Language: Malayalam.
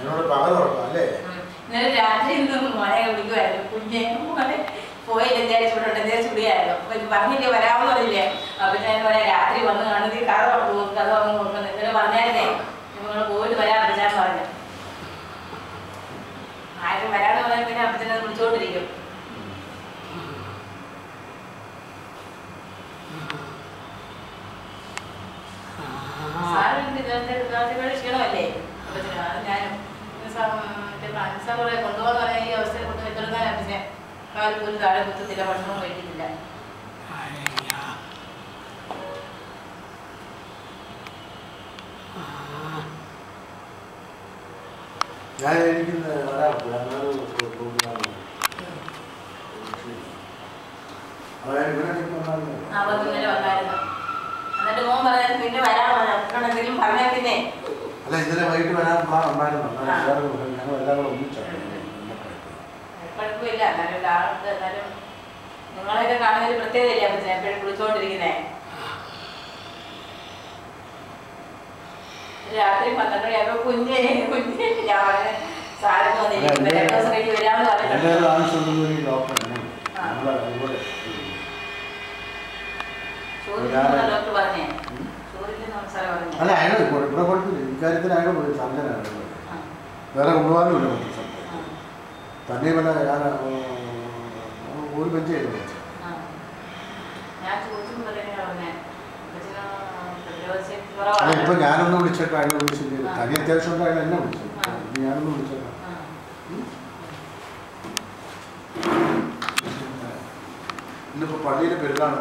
ഇന്നലെ രാത്രി മോനെ വിളിക്കുമായിരുന്നു കുഞ്ഞെ മോനെ പോയില്ല എന്തേലും ചൂടുണ്ട് എന്തേലും ചുടിയായിരുന്നു അപ്പൊ പറഞ്ഞില്ലേ വരാമെന്ന് പറഞ്ഞില്ലേ അപ്പൊ ഞാൻ പറയാം രാത്രി വന്ന് കാണുന്നത് ഈ കഥ വന്ന് കൊടുക്കുന്നത് ഇന്നലെ പറഞ്ഞായിരുന്നേ നിങ്ങൾ പോയിട്ട് വരാൻ പറ്റാന്ന് പറഞ്ഞു ആരും വരാന്ന് പറഞ്ഞാൽ പിന്നെ അപ്പച്ചനെ വിളിച്ചോണ്ടിരിക്കും ക്ഷീണമല്ലേ അപ്പച്ചന് അത് ഞാനും കുറെ കൊണ്ടുപോകാന്ന് പറയാൻ ഈ അവസ്ഥയിൽ കൊണ്ട് എത്തിറങ്ങാൻ അപ്പച്ചനെ കാല് പോലും താഴെ കുത്തത്തില്ല ഭക്ഷണവും കഴിക്കുന്നില്ല ഇന്നലെ വന്നായിരുന്നു എന്നിട്ട് മോൻ പറയാൻ പിന്നെ വരാൻ പറഞ്ഞു എന്തെങ്കിലും പറഞ്ഞാൽ പിന്നെ അല്ല ഇന്നലെ വൈകിട്ട് വരാൻ പ്ലാൻ ഉണ്ടായിരുന്നു ഞങ്ങൾ എല്ലാവരും ഒന്നിച്ചാണ് കുഴപ്പമില്ല എന്നാലും ഒരാൾക്ക് എന്നാലും നിങ്ങളെയൊക്കെ കാണുന്ന ഒരു പ്രത്യേകതയില്ലേ അപ്പച്ചൻ എപ്പോഴും വിളിച്ചോണ്ടിരിക്കുന്നേ രാത്രി 12 മണിയാകുമ്പോ കുഞ്ഞേ ഞാൻ പറഞ്ഞു സാറിന് വന്നിരിക്കും 2 ദിവസം കഴിഞ്ഞ് വരാമെന്ന് പറഞ്ഞിട്ടുണ്ട് ഡോക്ടർ പറഞ്ഞേ അല്ല അയാൾ ഇവിടെ കുഴപ്പമില്ല ഇക്കാര്യത്തിൽ അയാൾ സംഘനാണ് വേറെ കൊണ്ടുപോകാനുമില്ല തന്നെ വല്ല ഞാൻ ഒരു ബെഞ്ച് ചെയ്തു ഇപ്പൊ ഞാനൊന്ന് വിളിച്ചേക്കാം അയാൾ വിളിച്ചില്ല തനി അത്യാവശ്യം ഉണ്ട് അയാൾ എന്നെ വിളിച്ചു ഞാനൊന്ന് വിളിച്ചേക്കാം ഇന്നിപ്പോ പള്ളിയിലെ പെരുന്നാണ്